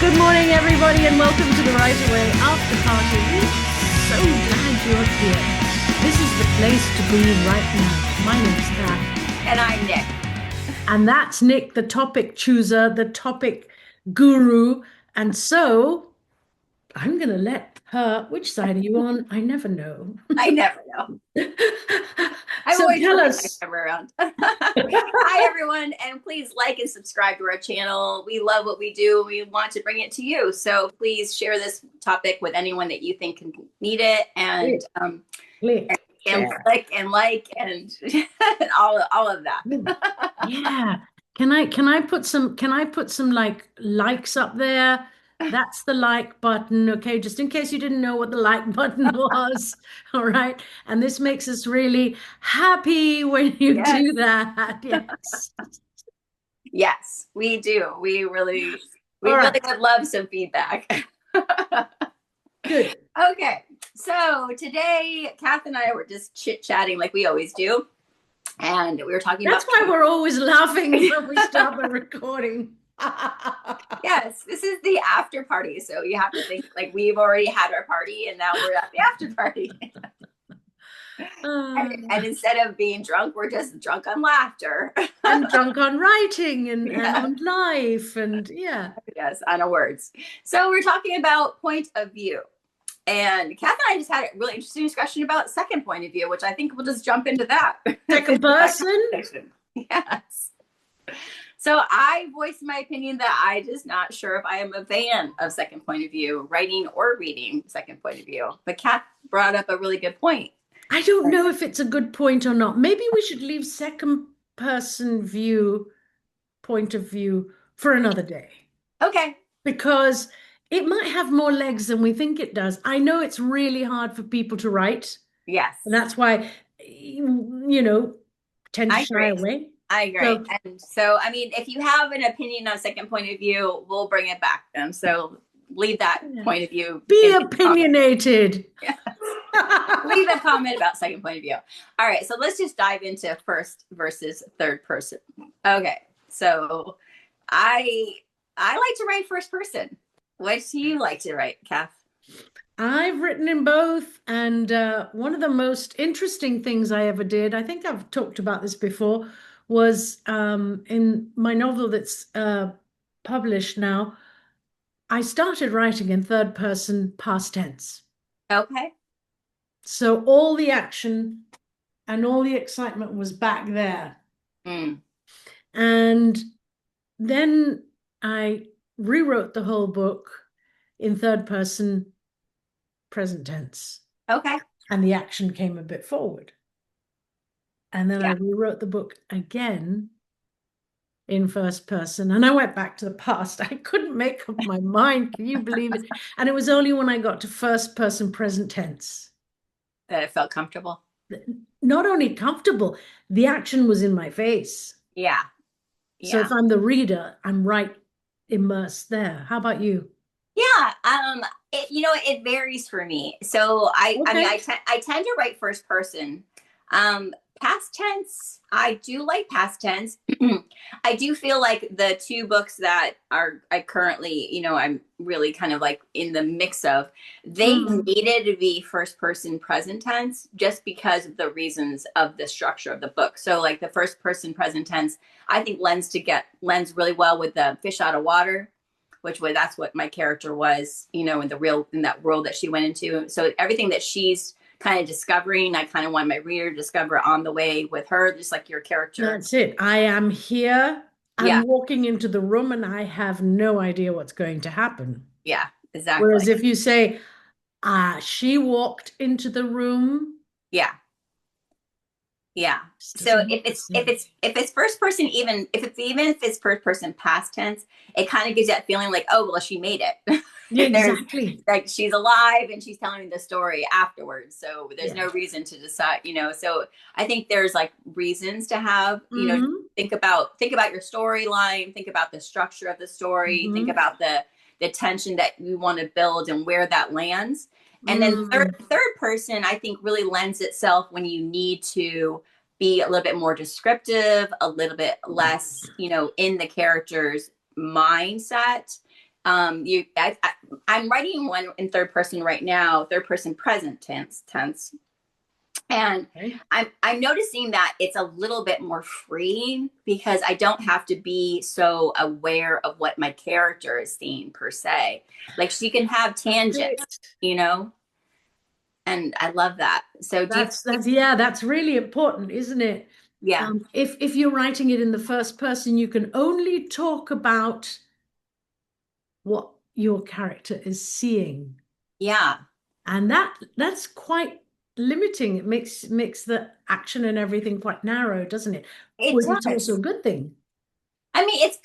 Good morning, everybody, and welcome to the Right Away Afterparty. We're so glad you're here. This is the place to be right now. My name's Cath. And I'm Nic. And that's Nic, the topic chooser, the topic guru. And so I'm going to let her, which side are you on? I never know. I never know. I'm So always tell flipping us. my camera around. Hi, everyone, and please like and subscribe to our channel. We love what we do. We want to bring it to you. So please share this topic with anyone that you think can need it, and Click, click and like and all of that. yeah. Can I put some like likes up there? That's the like button. Okay, just in case you didn't know what the like button was. All right. And this makes us really happy when you Yes. do that. Yes. Yes, we do. We really right. would love some feedback. Good. Okay, so today Cath and I were just chit-chatting like we always do. And we were talking That's about why we're always laughing when we start the recording. Yes, this is the after party. So you have to think like we've already had our party and now we're at the after party. And instead of being drunk, we're just drunk on laughter. And drunk on writing and Yeah. on life and yeah. Yes, on our words. So we're talking about point of view. And Cath and I just had a really interesting discussion about second point of view, which I think we'll just jump into that. Second person? Yes. So I voiced my opinion that I just not sure if I am a fan of second point of view, writing or reading second point of view. But Cath brought up a really good point. I don't know if it's a good point or not. Maybe we should leave second person point of view for another day. Okay. Because it might have more legs than we think it does. I know it's really hard for people to write. Yes. And that's why, tend to shy away. I agree. And so, I mean, if you have an opinion on second point of view, we'll bring it back then. So leave that point of view. Be opinionated. Yes. Leave a comment about second point of view. All right. So let's just dive into first versus third person. Okay. So I like to write first person. What do you like to write, Cath? I've written in both, and one of the most interesting things I ever did, I think I've talked about this before, was in my novel that's published now, I started writing in third person past tense. Okay. So all the action and all the excitement was back there. Mm. And then I rewrote the whole book in third person present tense. Okay. And the action came a bit forward. And then I rewrote the book again in first person. And I went back to the past. I couldn't make up my mind. Can you believe it? And it was only when I got to first person present tense that it felt comfortable. Not only comfortable, the action was in my face. Yeah. So if I'm the reader, I'm right immersed there. How about you? Yeah. It varies for me. So I tend to write first person. Past tense, I do like past tense. I do feel like the two books that I currently, I'm really kind of like in the mix of, they needed to be first person present tense just because of the reasons of the structure of the book. So like the first person present tense, I think lends really well with the fish out of water, that's what my character was, in that world that she went into. So everything that she's kind of discovering, I kind of want my reader to discover on the way with her, just like your character. That's it. I am here. I'm walking into the room and I have no idea what's going to happen. Yeah, exactly. Whereas if you say, she walked into the room. Yeah. Yeah. So if it's first person, even if it's first person past tense, it kind of gives that feeling like, oh, well, she made it. Yeah, exactly. Like she's alive and she's telling me the story afterwards. So there's no reason to decide, so I think there's like reasons to have, think about your storyline, think about the structure of the story, think about the tension that you want to build and where that lands. And then third person, I think, really lends itself when you need to be a little bit more descriptive, a little bit less, in the character's mindset. I'm writing one in third person right now, third person present tense. And Okay. I'm noticing that it's a little bit more freeing because I don't have to be so aware of what my character is seeing per se. Like she can have That's tangents, it. you know, and I love that. So do you? That's yeah, that's really important, isn't it? Yeah, If you're writing it in the first person, you can only talk about what your character is seeing. yeah, And that's quite limiting. It makes the action and everything quite narrow, doesn't it? it Or is it also a does. good thing? I mean, it's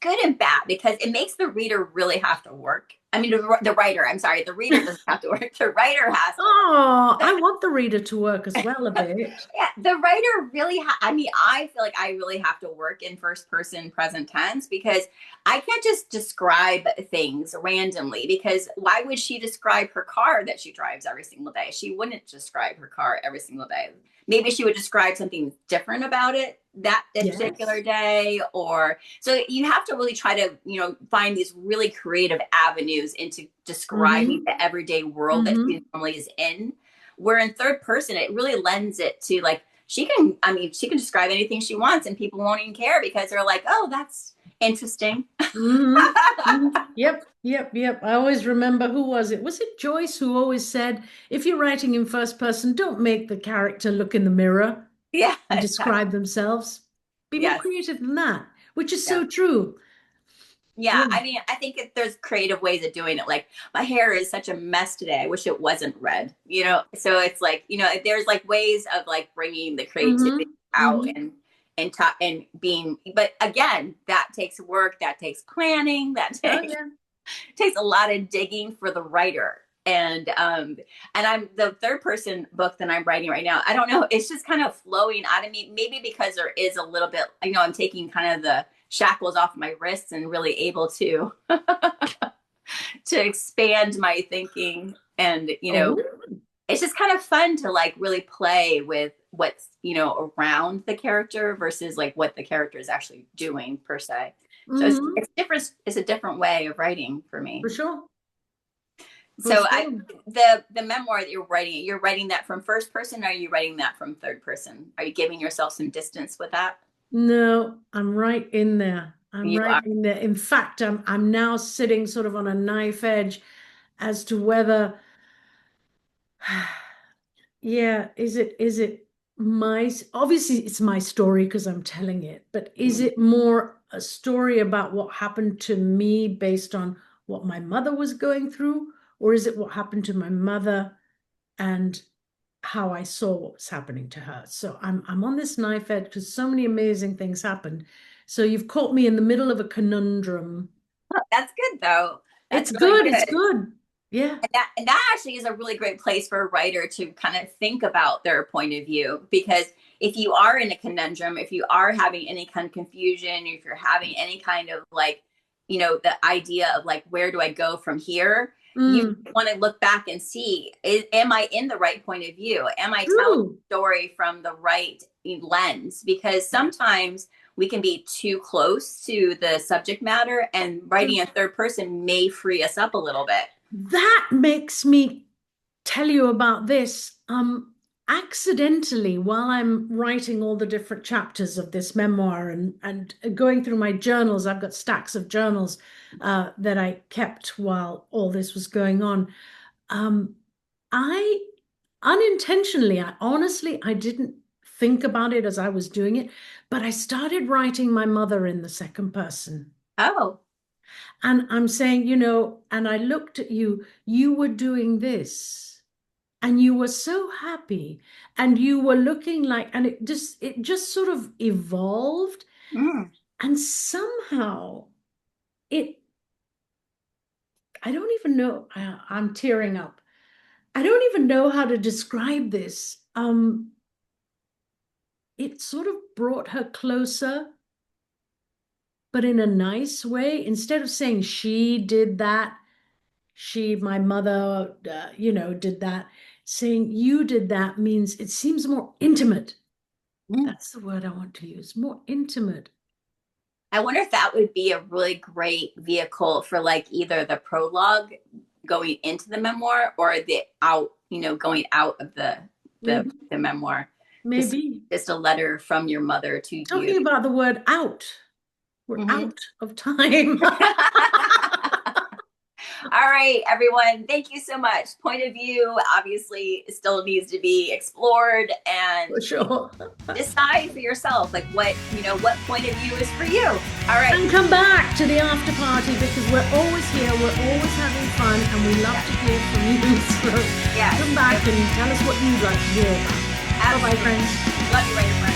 good and bad because it makes the reader really have to work. I mean, the writer. I'm sorry, the reader doesn't have to work. The writer has to work. Oh, I want the reader to work as well a bit. Yeah, the writer really I mean, I feel like I really have to work in first person present tense because I can't just describe things randomly because why would she describe her car that she drives every single day? She wouldn't describe her car every single day. Maybe she would describe something different about it that particular Yes. day, or so you have to really try to, find these really creative avenues into describing Mm-hmm. the everyday world that Mm-hmm. she normally is in, where in third person it really lends it to like she can describe anything she wants and people won't even care because they're like, oh, that's interesting. Mm-hmm. Mm-hmm. Yep, yep, yep. I always remember, who was it? Was it Joyce who always said, if you're writing in first person, don't make the character look in the mirror Yeah, and exactly. describe themselves. Be more Yes. creative than that, which is Yeah. so true. Yeah, Yeah. I mean, I think there's creative ways of doing it. Like my hair is such a mess today. I wish it wasn't red. So it's like, there's like ways of like bringing the creativity Mm-hmm. out Mm-hmm. and talk and being. But again, that takes work. That takes planning. That Oh takes yeah. takes a lot of digging for the writer. And I'm the third person book that I'm writing right now. I don't know. It's just kind of flowing out of me. Maybe because there is a little bit. I'm taking kind of the shackles off my wrists and really able to expand my thinking. And Oh. it's just kind of fun to like really play with what's around the character versus like what the character is actually doing per se. So it's Mm-hmm. it's different. It's a different way of writing for me. For sure. For So I sure. the memoir that you're writing that from first person, or are you writing that from third person? Are you giving yourself some distance with that? No, I'm right in there. I'm You right are. in there. In fact, I'm now sitting sort of on a knife edge as to whether, yeah, is it my, obviously it's my story because I'm telling it, but is Mm. it more a story about what happened to me based on what my mother was going through, or is it what happened to my mother and how I saw what was happening to her? So I'm on this knife edge because so many amazing things happened. So you've caught me in the middle of a conundrum. That's good though. That's It's really good, it's good. good. Yeah. And that actually is a really great place for a writer to kind of think about their point of view, because if you are in a conundrum, if you are having any kind of confusion, if you're having any kind of like, the idea of like, where do I go from here, you Mm, want to look back and see, am I in the right point of view, am I telling true. the story from the right lens? Because Yeah. sometimes we can be too close to the subject matter, and writing a third person may free us up a little bit. That makes me tell you about this. Accidentally, while I'm writing all the different chapters of this memoir and going through my journals, I've got stacks of journals that I kept while all this was going on. Um, I unintentionally, I honestly, I didn't think about it as I was doing it, but I started writing my mother in the second person. Oh. And I'm saying, and I looked at you, you were doing this, and you were so happy, and you were looking like, and it just sort of evolved, Mm. and somehow it, I don't even know, I'm tearing up. I don't even know how to describe this. It sort of brought her closer, but in a nice way. Instead of saying she did that, my mother, did that, saying you did that means it seems more intimate. Mm. That's the word I want to use, more intimate. I wonder if that would be a really great vehicle for like either the prologue going into the memoir or the out, going out of the memoir. Maybe. Just a letter from your mother to Talking you. about the word out. We're out of time. All right, everyone. Thank you so much. Point of view obviously still needs to be explored and For sure. decide for yourself, like what point of view is for you. All right. And come back to the after party because we're always here. We're always having fun and we love to hear from you. So come back and tell us what you'd like to hear about. Bye-bye, friends. Love you, right, friends.